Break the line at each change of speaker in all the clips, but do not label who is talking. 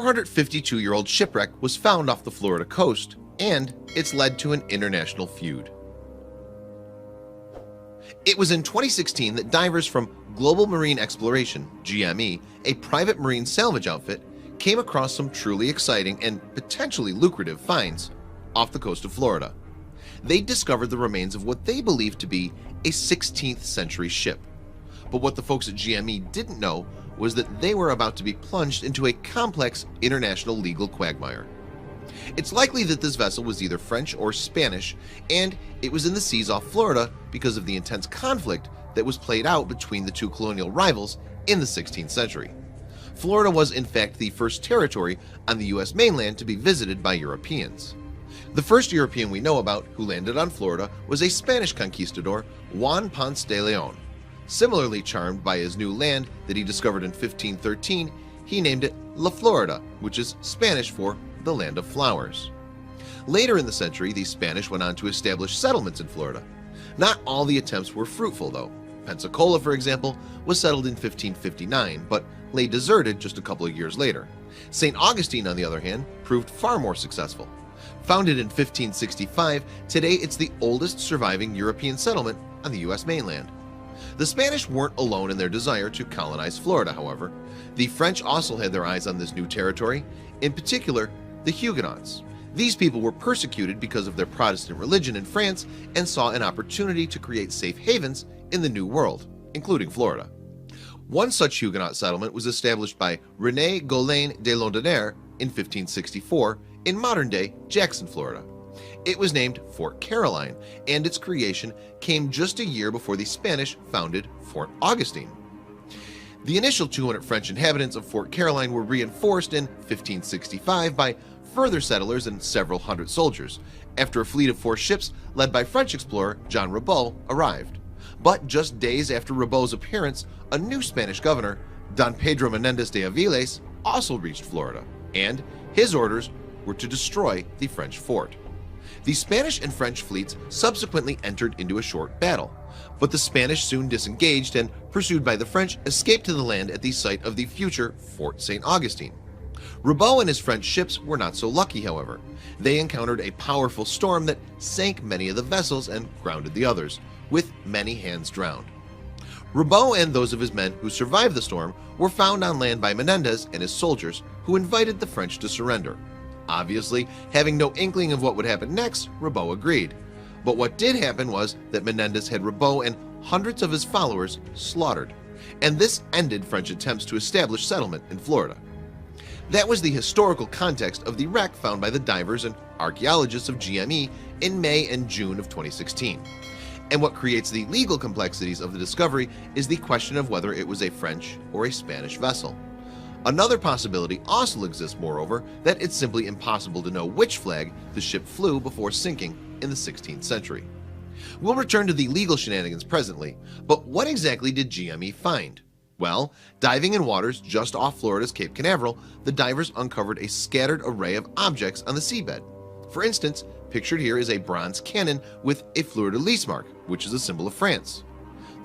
452-year-old shipwreck was found off the Florida coast, and it's led to an international feud. It was in 2016 that divers from Global Marine Exploration (GME), a private marine salvage outfit, came across some truly exciting and potentially lucrative finds off the coast of Florida. They discovered the remains of what they believed to be a 16th century ship. But what the folks at GME didn't know was that they were about to be plunged into a complex international legal quagmire. It's likely that this vessel was either French or Spanish, and it was in the seas off Florida because of the intense conflict that was played out between the two colonial rivals in the 16th century. Florida was in fact the first territory on the US mainland to be visited by Europeans. The first European we know about who landed on Florida was a Spanish conquistador, Juan Ponce de Leon. Similarly charmed by his new land that he discovered in 1513, he named it La Florida, which is Spanish for the land of flowers. Later in the century, the Spanish went on to establish settlements in Florida. Not all the attempts were fruitful though. Pensacola, for example, was settled in 1559, but lay deserted just a couple of years later. St. Augustine, on the other hand, proved far more successful. Founded in 1565, today it's the oldest surviving European settlement on the US mainland. The Spanish weren't alone in their desire to colonize Florida, however. The French also had their eyes on this new territory, in particular, the Huguenots. These people were persecuted because of their Protestant religion in France and saw an opportunity to create safe havens in the New World, including Florida. One such Huguenot settlement was established by René Goulaine de Londonère in 1564 in modern-day Jackson, Florida. It was named Fort Caroline, and its creation came just a year before the Spanish founded Fort Augustine. The initial 200 French inhabitants of Fort Caroline were reinforced in 1565 by further settlers and several hundred soldiers, after a fleet of 4 ships led by French explorer Jean Ribault arrived. But just days after Ribault's appearance, a new Spanish governor, Don Pedro Menéndez de Avilés, also reached Florida, and his orders were to destroy the French fort. The Spanish and French fleets subsequently entered into a short battle, but the Spanish soon disengaged and, pursued by the French, escaped to the land at the site of the future Fort St. Augustine. Ribault and his French ships were not so lucky, however. They encountered a powerful storm that sank many of the vessels and grounded the others, with many hands drowned. Ribault and those of his men who survived the storm were found on land by Menéndez and his soldiers, who invited the French to surrender. Obviously, having no inkling of what would happen next, Ribault agreed. But what did happen was that Menéndez had Ribault and hundreds of his followers slaughtered, and this ended French attempts to establish settlement in Florida. That was the historical context of the wreck found by the divers and archaeologists of GME in May and June of 2016. And what creates the legal complexities of the discovery is the question of whether it was a French or a Spanish vessel. Another possibility also exists, moreover, that it's simply impossible to know which flag the ship flew before sinking in the 16th century. We'll return to the legal shenanigans presently, but what exactly did GME find? Well, diving in waters just off Florida's Cape Canaveral, the divers uncovered a scattered array of objects on the seabed. For instance, pictured here is a bronze cannon with a fleur-de-lis mark, which is a symbol of France.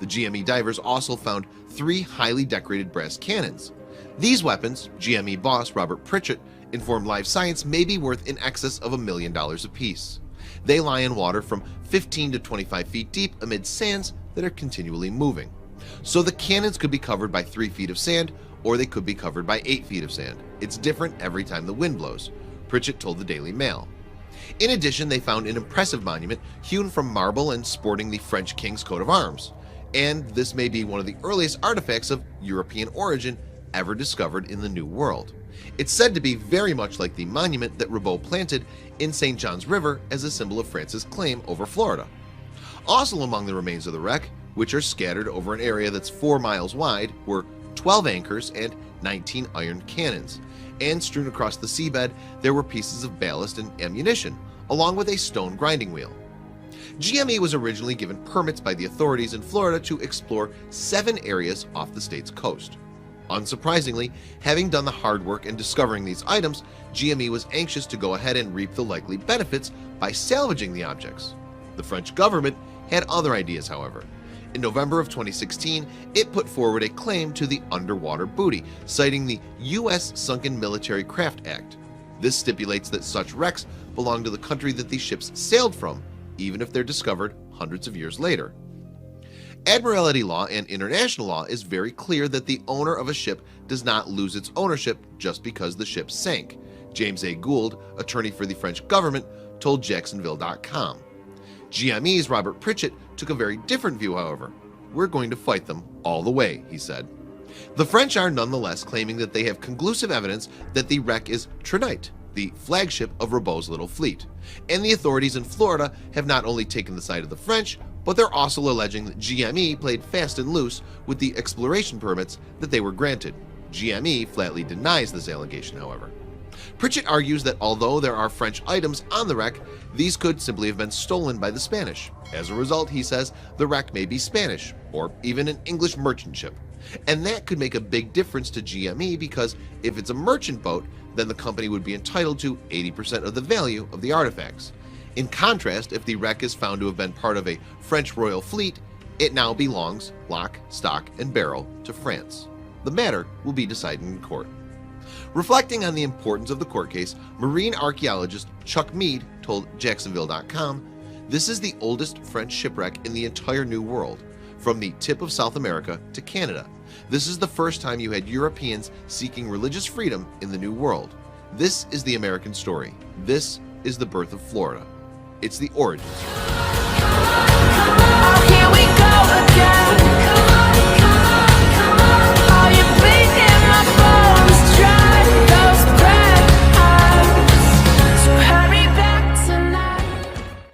The GME divers also found 3 highly decorated brass cannons. These weapons, GME boss Robert Pritchett informed Live Science, may be worth in excess of $1 million apiece. They lie in water from 15 to 25 feet deep amid sands that are continually moving. So the cannons could be covered by 3 feet of sand, or they could be covered by 8 feet of sand. It's different every time the wind blows, Pritchett told the Daily Mail. In addition, they found an impressive monument hewn from marble and sporting the French king's coat of arms. And this may be one of the earliest artifacts of European origin ever discovered in the New World. It's said to be very much like the monument that Ribault planted in St. John's River as a symbol of France's claim over Florida. Also among the remains of the wreck, which are scattered over an area that's 4 miles wide, were 12 anchors and 19 iron cannons, and strewn across the seabed there were pieces of ballast and ammunition, along with a stone grinding wheel. GME was originally given permits by the authorities in Florida to explore 7 areas off the state's coast. Unsurprisingly, having done the hard work in discovering these items, GME was anxious to go ahead and reap the likely benefits by salvaging the objects. The French government had other ideas, however. In November of 2016, it put forward a claim to the underwater booty, citing the U.S. Sunken Military Craft Act. This stipulates that such wrecks belong to the country that these ships sailed from, even if they're discovered hundreds of years later. Admiralty law and international law is very clear that the owner of a ship does not lose its ownership just because the ship sank. James A. Gould, attorney for the French government, told Jacksonville.com. GME's Robert Pritchett took a very different view, however. "We're going to fight them all the way," he said. The French are nonetheless claiming that they have conclusive evidence that the wreck is Trinite, the flagship of Ribault's little fleet, and the authorities in Florida have not only taken the side of the French, but they're also alleging that GME played fast and loose with the exploration permits that they were granted. GME flatly denies this allegation, however. Pritchett argues that although there are French items on the wreck, these could simply have been stolen by the Spanish. As a result, he says, the wreck may be Spanish, or even an English merchant ship. And that could make a big difference to GME because if it's a merchant boat, then the company would be entitled to 80% of the value of the artifacts. In contrast, if the wreck is found to have been part of a French royal fleet, it now belongs, lock, stock, and barrel, to France. The matter will be decided in court. Reflecting on the importance of the court case, marine archaeologist Chuck Mead told Jacksonville.com, "This is the oldest French shipwreck in the entire New World, from the tip of South America to Canada. This is the first time you had Europeans seeking religious freedom in the New World. This is the American story. This is the birth of Florida. It's the origins."